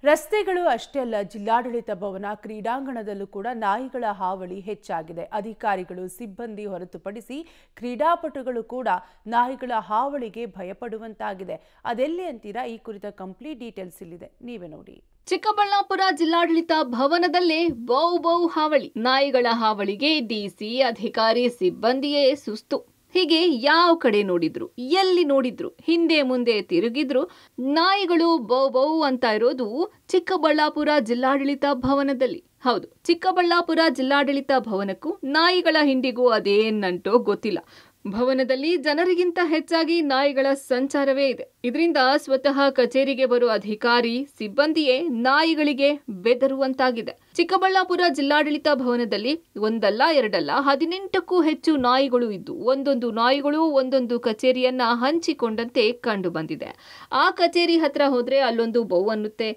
ರಸ್ತೆಗಳು ಅಷ್ಟೇ ಅಲ್ಲ, ಜಿಲ್ಲಾಡಳಿತ ಭವನ ಕ್ರೀಡಾಂಗಣದಲ್ಲೂ ಕೂಡ ನಾಯಿಗಳ ಹಾವಳಿ ಹೆಚ್ಚಾಗಿದೆ. ಅಧಿಕಾರಿಗಳು, ಸಿಬ್ಬಂದಿ ಹೊರತುಪಡಿಸಿ ಕ್ರೀಡಾಪಟುಗಳು ಕೂಡ ನಾಯಿಗಳ ಹಾವಳಿಗೆ ಭಯಪಡುವಂತಾಗಿದೆ. ಅದೆಲ್ಲಿ ಅಂತೀರಾ? ಈ ಕುರಿತ ಕಂಪ್ಲೀಟ್ ಡೀಟೇಲ್ಸ್ ಇಲ್ಲಿದೆ, ನೀವೇ ನೋಡಿ. ಚಿಕ್ಕಬಳ್ಳಾಪುರ ಜಿಲ್ಲಾಡಳಿತ ಭವನದಲ್ಲೇ ಬೌ ಹಾವಳಿ. ನಾಯಿಗಳ ಹಾವಳಿಗೆ ಡಿಸಿ, ಅಧಿಕಾರಿ, ಸಿಬ್ಬಂದಿಯೇ ಸುಸ್ತು. ಹೀಗೆ ಯಾವ ಕಡೆ ನೋಡಿದ್ರು, ಎಲ್ಲಿ ನೋಡಿದ್ರು, ಹಿಂದೆ ಮುಂದೆ ತಿರುಗಿದ್ರು ನಾಯಿಗಳು ಬೌ ಅಂತ ಇರೋದು ಚಿಕ್ಕಬಳ್ಳಾಪುರ ಜಿಲ್ಲಾಡಳಿತ ಭವನದಲ್ಲಿ. ಹೌದು, ಚಿಕ್ಕಬಳ್ಳಾಪುರ ಜಿಲ್ಲಾಡಳಿತ ಭವನಕ್ಕೂ ನಾಯಿಗಳ ಹಿಂಡಿಗೂ ಅದೇನಂಟೋ ಗೊತ್ತಿಲ್ಲ. ಭವನದಲ್ಲಿ ಜನರಿಗಿಂತ ಹೆಚ್ಚಾಗಿ ನಾಯಿಗಳ ಸಂಚಾರವೇ ಇದೆ. ಇದರಿಂದ ಸ್ವತಃ ಕಚೇರಿಗೆ ಬರುವ ಅಧಿಕಾರಿ, ಸಿಬ್ಬಂದಿಯೇ ನಾಯಿಗಳಿಗೆ ಬೆದರುವಂತಾಗಿದೆ. ಚಿಕ್ಕಬಳ್ಳಾಪುರ ಜಿಲ್ಲಾಡಳಿತ ಭವನದಲ್ಲಿ ಒಂದಲ್ಲ ಎರಡಲ್ಲ 18ಕ್ಕೂ ಹೆಚ್ಚು ನಾಯಿಗಳು ಇದ್ದು ಒಂದೊಂದು ನಾಯಿಗಳು ಒಂದೊಂದು ಕಚೇರಿಯನ್ನ ಹಂಚಿಕೊಂಡಂತೆ ಕಂಡು ಬಂದಿದೆ. ಆ ಕಚೇರಿ ಹತ್ರ ಹೋದ್ರೆ ಅಲ್ಲೊಂದು ಬೌ ಅನ್ನುತ್ತೆ,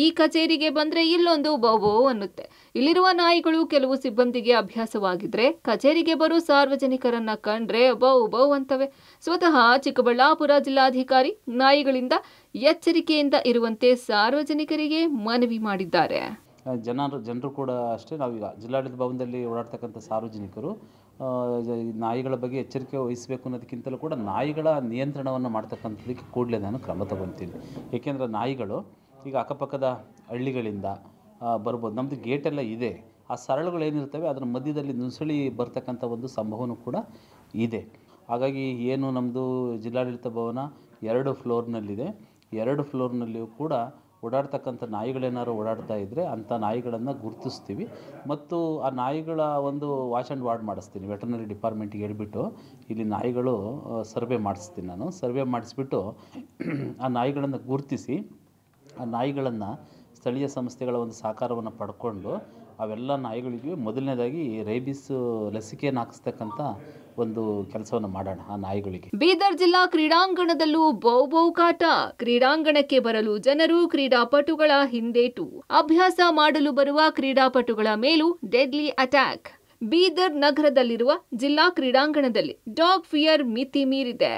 ಈ ಕಚೇರಿಗೆ ಬಂದ್ರೆ ಇಲ್ಲೊಂದು ಬೌ ಅನ್ನುತ್ತೆ. ಇಲ್ಲಿರುವ ನಾಯಿಗಳು ಕೆಲವು ಸಿಬ್ಬಂದಿಗೆ ಅಭ್ಯಾಸವಾಗಿದ್ರೆ ಕಚೇರಿಗೆ ಬರೋ ಸಾರ್ವಜನಿಕರನ್ನ ಕಂಡ್ರೆ ಬೌ ಅಂತವೆ. ಸ್ವತಃ ಚಿಕ್ಕಬಳ್ಳಾಪುರ ಜಿಲ್ಲಾಧಿಕಾರಿ ನಾಯಿಗಳಿಂದ ಎಚ್ಚರಿಕೆಯಿಂದ ಇರುವಂತೆ ಸಾರ್ವಜನಿಕರಿಗೆ ಮನವಿ ಮಾಡಿದ್ದಾರೆ. ಜನರು ಕೂಡ ಅಷ್ಟೇ, ನಾವೀಗ ಜಿಲ್ಲಾಡಳಿತ ಭವನದಲ್ಲಿ ಓಡಾಡ್ತಕ್ಕಂಥ ಸಾರ್ವಜನಿಕರು ನಾಯಿಗಳ ಬಗ್ಗೆ ಎಚ್ಚರಿಕೆ ವಹಿಸಬೇಕು ಅನ್ನೋದಕ್ಕಿಂತಲೂ ಕೂಡ ನಾಯಿಗಳ ನಿಯಂತ್ರಣವನ್ನು ಮಾಡ್ತಕ್ಕಂಥದ್ದಕ್ಕೆ ಕೂಡಲೇ ನಾನು ಕ್ರಮ ತಗೊತೀನಿ. ಏಕೆಂದರೆ ನಾಯಿಗಳು ಈಗ ಅಕ್ಕಪಕ್ಕದ ಹಳ್ಳಿಗಳಿಂದ ಬರ್ಬೋದು. ನಮ್ಮದು ಗೇಟೆಲ್ಲ ಇದೆ, ಆ ಸರಳುಗಳೇನಿರ್ತವೆ ಅದರ ಮಧ್ಯದಲ್ಲಿ ನುಸುಳಿ ಬರ್ತಕ್ಕಂಥ ಒಂದು ಸಂಭವನೂ ಕೂಡ ಇದೆ. ಹಾಗಾಗಿ ಏನು ನಮ್ಮದು ಜಿಲ್ಲಾಡಳಿತ ಭವನ 2 ಫ್ಲೋರ್ನಲ್ಲಿದೆ. 2 ಫ್ಲೋರ್ನಲ್ಲಿಯೂ ಕೂಡ ಓಡಾಡ್ತಕ್ಕಂಥ ನಾಯಿಗಳೇನಾದ್ರು ಓಡಾಡ್ತಾ ಇದ್ದರೆ ಅಂಥ ನಾಯಿಗಳನ್ನು ಗುರುತಿಸ್ತೀವಿ ಮತ್ತು ಆ ನಾಯಿಗಳ ಒಂದು ವಾಚ್ ಆ್ಯಂಡ್ ವಾರ್ಡ್ ಮಾಡಿಸ್ತೀನಿ. ವೆಟರ್ನರಿ ಡಿಪಾರ್ಟ್ಮೆಂಟಿಗೆ ಹೇಳ್ಬಿಟ್ಟು ಇಲ್ಲಿ ನಾಯಿಗಳು ಸರ್ವೆ ಮಾಡಿಸ್ತೀನಿ. ನಾನು ಸರ್ವೆ ಮಾಡಿಸ್ಬಿಟ್ಟು ಆ ನಾಯಿಗಳನ್ನು ಗುರುತಿಸಿ ಆ ನಾಯಿಗಳನ್ನು ಸ್ಥಳೀಯ ಸಂಸ್ಥೆಗಳ ಒಂದು ಸಹಕಾರವನ್ನು ಪಡ್ಕೊಂಡು ಅವೆಲ್ಲ ನಾಯಿಗಳಿಗೆ ಮೊದಲನೇದಾಗಿ ರೇಬಿಸ್ ಲಸಿಕೆಯನ್ನು ಹಾಕಿಸ್ತಕ್ಕಂಥ ಒಂದು ಕೆಲಸವನ್ನು ಮಾಡೋಣ ಆ ನಾಯಿಗಳಿಗೆ. ಬೀದರ್ ಜಿಲ್ಲಾ ಕ್ರೀಡಾಂಗಣದಲ್ಲೂ ಬೌ ಕಾಟ. ಕ್ರೀಡಾಂಗಣಕ್ಕೆ ಬರಲು ಜನರು, ಕ್ರೀಡಾಪಟುಗಳ ಹಿಂದೇಟು. ಅಭ್ಯಾಸ ಮಾಡಲು ಬರುವ ಕ್ರೀಡಾಪಟುಗಳ ಮೇಲೂ ಡೆಡ್ಲಿ ಅಟ್ಯಾಕ್. ಬೀದರ್ ನಗರದಲ್ಲಿರುವ ಜಿಲ್ಲಾ ಕ್ರೀಡಾಂಗಣದಲ್ಲಿ ಡಾಗ್ ಫಿಯರ್ ಮಿತಿ ಮೀರಿದೆ.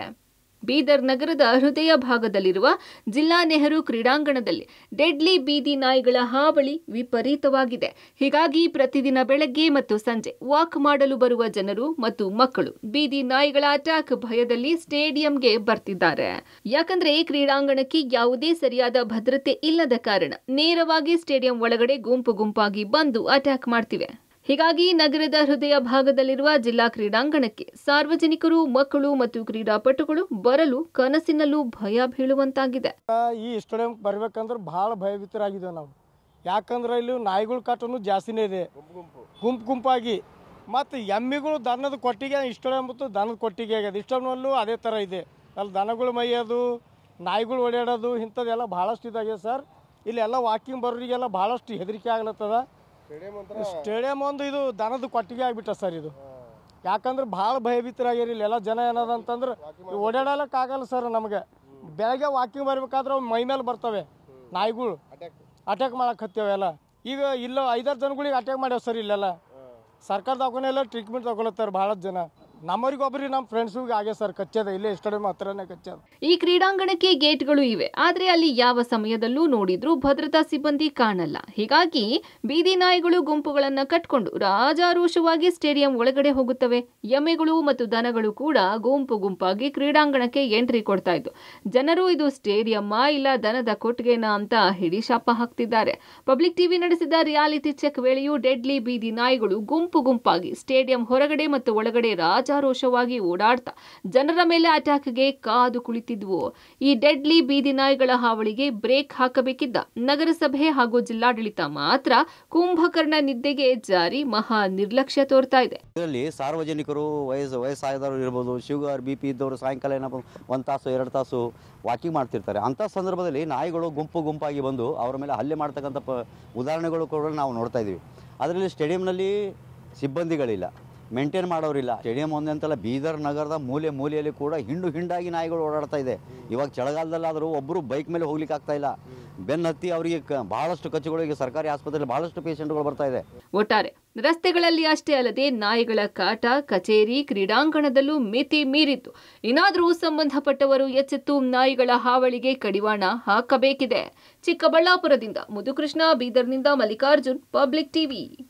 ಬೀದರ್ ನಗರದ ಹೃದಯ ಭಾಗದಲ್ಲಿರುವ ಜಿಲ್ಲಾ ನೆಹರು ಕ್ರೀಡಾಂಗಣದಲ್ಲಿ ಡೆಡ್ಲಿ ಬೀದಿ ನಾಯಿಗಳ ಹಾವಳಿ ವಿಪರೀತವಾಗಿದೆ. ಹೀಗಾಗಿ ಪ್ರತಿದಿನ ಬೆಳಗ್ಗೆ ಮತ್ತು ಸಂಜೆ ವಾಕ್ ಮಾಡಲು ಬರುವ ಜನರು ಮತ್ತು ಮಕ್ಕಳು ಬೀದಿ ನಾಯಿಗಳ ಅಟ್ಯಾಕ್ ಭಯದಲ್ಲಿ ಸ್ಟೇಡಿಯಂಗೆ ಬರ್ತಿದ್ದಾರೆ. ಯಾಕಂದ್ರೆ ಕ್ರೀಡಾಂಗಣಕ್ಕೆ ಯಾವುದೇ ಸರಿಯಾದ ಭದ್ರತೆ ಇಲ್ಲದ ಕಾರಣ ನೇರವಾಗಿ ಸ್ಟೇಡಿಯಂ ಒಳಗಡೆ ಗುಂಪಾಗಿ ಬಂದು ಅಟ್ಯಾಕ್ ಮಾಡ್ತಿವೆ. ಹೀಗಾಗಿ ನಗರದ ಹೃದಯ ಭಾಗದಲ್ಲಿರುವ ಜಿಲ್ಲಾ ಕ್ರೀಡಾಂಗಣಕ್ಕೆ ಸಾರ್ವಜನಿಕರು, ಮಕ್ಕಳು ಮತ್ತು ಕ್ರೀಡಾಪಟುಗಳು ಬರಲು ಕನಸಿನಲ್ಲೂ ಭಯ ಬೀಳುವಂತಾಗಿದೆ. ಈ ಸ್ಟೇಡಿಯಂ ಬರ್ಬೇಕಂದ್ರೆ ಬಹಳ ಭಯಭೀತರಾಗಿದ್ದೇವೆ ನಾವು. ಯಾಕಂದ್ರೆ ಇಲ್ಲಿ ನಾಯಿಗಳ ಕಾಟನು ಜಾಸ್ತಿನೇ ಇದೆ, ಗುಂಪಾಗಿ. ಮತ್ತು ಎಮ್ಮಿಗಳು ದನದ ಕೊಟ್ಟಿಗೆ, ಸ್ಟೇಡಿಯಂ ಮತ್ತು ದನದ ಕೊಟ್ಟಿಗೆ ಆಗಿದೆ. ಸ್ಟೇಡಿಯಂನಲ್ಲೂ ಅದೇ ಥರ ಇದೆ. ಅಲ್ಲಿ ದನಗಳು ಮೈಯೋದು, ನಾಯಿಗಳು ಓಡಾಡೋದು ಇಂಥದ್ದೆಲ್ಲ ಭಾಳಷ್ಟು ಇದಾಗಿದೆ ಸರ್. ಇಲ್ಲೆಲ್ಲ ವಾಕಿಂಗ್ ಬರೋರಿಗೆಲ್ಲ ಭಾಳಷ್ಟು ಹೆದರಿಕೆ ಆಗ್ಲತ್ತದ. ಸ್ಟೇಡಿಯಂ ಒಂದು ಇದು ದನದ ಕೊಟ್ಟಿಗೆ ಆಗಿಬಿಟ್ಟ ಸರ್ ಇದು. ಯಾಕಂದ್ರೆ ಭಾಳ ಭಯಭೀತರಾಗ್ಯಾರ ಇಲ್ಲೆಲ್ಲ ಜನ. ಏನದಂತಂದ್ರೆ ಓಡಾಡೋಕ್ಕಾಗಲ್ಲ ಸರ್ ನಮಗೆ. ಬೆಳಗ್ಗೆ ವಾಕಿಂಗ್ ಬರ್ಬೇಕಾದ್ರೆ ಅವು ಮೈ ಮೇಲೆ ಬರ್ತವೆ ನಾಯಿಗಳು, ಅಟ್ಯಾಕ್ ಮಾಡಕ್ಕೆ ಹತ್ತವೆಲ್ಲ. ಈಗ ಇಲ್ಲ 5-6 ಜನಗಳಿಗೆ ಅಟ್ಯಾಕ್ ಮಾಡ್ಯಾವ ಸರ್ ಇಲ್ಲೆಲ್ಲ. ಸರ್ಕಾರ ದವಾಖಾನೆಲ್ಲ ಟ್ರೀಟ್ಮೆಂಟ್ ತಗೊಳತ್ತಾರೆ ಭಾಳ ಜನ. ನಮ್ಮರಿಗೊಬ್ಬರಿಗೆ ನಮ್ಮ ಫ್ರೆಂಡ್ಸಿಗೆ ಆಗೇ ಸರ್ ಕಚ್ಚದ, ಇಲ್ಲೇ ಸ್ಟೇಡಿಯಂ ಹತ್ರನೇ ಕಚ್ಚದ. ಈ ಕ್ರೀಡಾಂಗಣಕ್ಕೆ ಗೇಟ್ಗಳು ಇವೆ, ಆದ್ರೆ ಅಲ್ಲಿ ಯಾವ ಸಮಯದಲ್ಲೂ ನೋಡಿದ್ರೂ ಭದ್ರತಾ ಸಿಬ್ಬಂದಿ ಕಾಣಲ್ಲ. ಹೀಗಾಗಿ ಬೀದಿ ನಾಯಿಗಳು ಗುಂಪುಗಳನ್ನ ಕಟ್ಕೊಂಡು ರಾಜಾರೋಷವಾಗಿ ಸ್ಟೇಡಿಯಂ ಒಳಗಡೆ ಹೋಗುತ್ತವೆ. ಎಮ್ಮೆಗಳು ಮತ್ತು ದನಗಳು ಕೂಡ ಗುಂಪಾಗಿ ಕ್ರೀಡಾಂಗಣಕ್ಕೆ ಎಂಟ್ರಿ ಕೊಡ್ತಾ ಇದ್ದು ಜನರು ಇದು ಸ್ಟೇಡಿಯಮ್ಮಾ ಇಲ್ಲ ದನದ ಕೊಟ್ಟಿಗೆನಾ ಅಂತ ಹಿಡಿಶಾಪ ಹಾಕ್ತಿದ್ದಾರೆ. ಪಬ್ಲಿಕ್ ಟಿವಿ ನಡೆಸಿದ ರಿಯಾಲಿಟಿ ಚೆಕ್ ವೇಳೆಯೂ ಡೆಡ್ಲಿ ಬೀದಿ ನಾಯಿಗಳು ಗುಂಪಾಗಿ ಸ್ಟೇಡಿಯಂ ಹೊರಗಡೆ ಮತ್ತು ಒಳಗಡೆ ರಾಜಾರೋಷವಾಗಿ ಓಡಾಡ್ತಾ ಜನರ ಮೇಲೆ ಅಟ್ಯಾಕ್ಗೆ ಕಾದು ಕುಳಿತಿದ್ವು. ಈ ಡೆಡ್ಲಿ ಬೀದಿ ನಾಯಿಗಳ ಹಾವಳಿಗೆ ಬ್ರೇಕ್ ಹಾಕಬೇಕಿದ್ದ ನಗರಸಭೆ ಹಾಗೂ ಜಿಲ್ಲಾಡಳಿತ ಮಾತ್ರ ಕುಂಭಕರ್ಣ ನಿದ್ದೆಗೆ ಜಾರಿ ಮಹಾ ನಿರ್ಲಕ್ಷ್ಯ ತೋರ್ತಾ ಇದೆ. ಇದರಲ್ಲಿ ಸಾರ್ವಜನಿಕರು ವಯಸ್ಸಾದವರು ಇರ್ಬೋದು, ಶುಗರ್ BP ಇದ್ದವರು ಸಾಯಂಕಾಲ ಏನಪ್ಪ 1 ತಾಸು 2 ತಾಸು ವಾಕಿಂಗ್ ಮಾಡ್ತಿರ್ತಾರೆ. ಅಂಥ ಸಂದರ್ಭದಲ್ಲಿ ನಾಯಿಗಳು ಗುಂಪಾಗಿ ಬಂದು ಅವರ ಮೇಲೆ ಹಲ್ಲೆ ಮಾಡ್ತಕ್ಕಂಥ ಉದಾಹರಣೆಗಳು ಕೂಡ ನಾವು ನೋಡ್ತಾ ಇದ್ದೀವಿ. ಅದರಲ್ಲಿ ಸ್ಟೇಡಿಯಂನಲ್ಲಿ ಸಿಬ್ಬಂದಿಗಳಿಲ್ಲ, ಮೇಂಟೈನ್ ಮಾಡೋರಿಲ್ಲ. ಸ್ಟೇಡಿಯಂ ಒಂದೇ ಅಂತಲ್ಲ, ಬೀದರ್ ನಗರದ ಮೂಲೆಯಲ್ಲಿ ಕೂಡ ಹಿಂಡಾಗಿ ನಾಯಿಗಳು ಓಡಾಡ್ತಾ ಇದೆ. ಇವಾಗ ಚಳಿಗಾಲದಲ್ಲಾದರೂ ಒಬ್ಬರು ಬೈಕ್ ಮೇಲೆ ಹೋಗ್ಲಿಕ್ಕೆ ಆಗ್ತಾ ಇಲ್ಲ. ಬೆನ್ನತ್ತಿ ಅವರಿಗೆ ಬಹಳಷ್ಟು ಕಚ್ಚುಗಳಿಗೆ ಸರ್ಕಾರಿ ಆಸ್ಪತ್ರೆಯಲ್ಲಿ ಬಹಳಷ್ಟು ಪೇಷಂಟ್ಗಳು ಬರ್ತಾ ಇದೆ. ಒಟ್ಟಾರೆ ರಸ್ತೆಗಳಲ್ಲಿ ಅಷ್ಟೇ ಅಲ್ಲದೆ ನಾಯಿಗಳ ಕಾಟ ಕಚೇರಿ ಕ್ರೀಡಾಂಗಣದಲ್ಲೂ ಮಿತಿ ಮೀರಿತ್ತು. ಇನ್ನಾದರೂ ಸಂಬಂಧಪಟ್ಟವರು ಎಚ್ಚೆತ್ತು ನಾಯಿಗಳ ಹಾವಳಿಗೆ ಕಡಿವಾಣ ಹಾಕಬೇಕಿದೆ. ಚಿಕ್ಕಬಳ್ಳಾಪುರದಿಂದ ಮುದುಕೃಷ್ಣ, ಬೀದರ್ನಿಂದ ಮಲ್ಲಿಕಾರ್ಜುನ್, ಪಬ್ಲಿಕ್ ಟಿವಿ.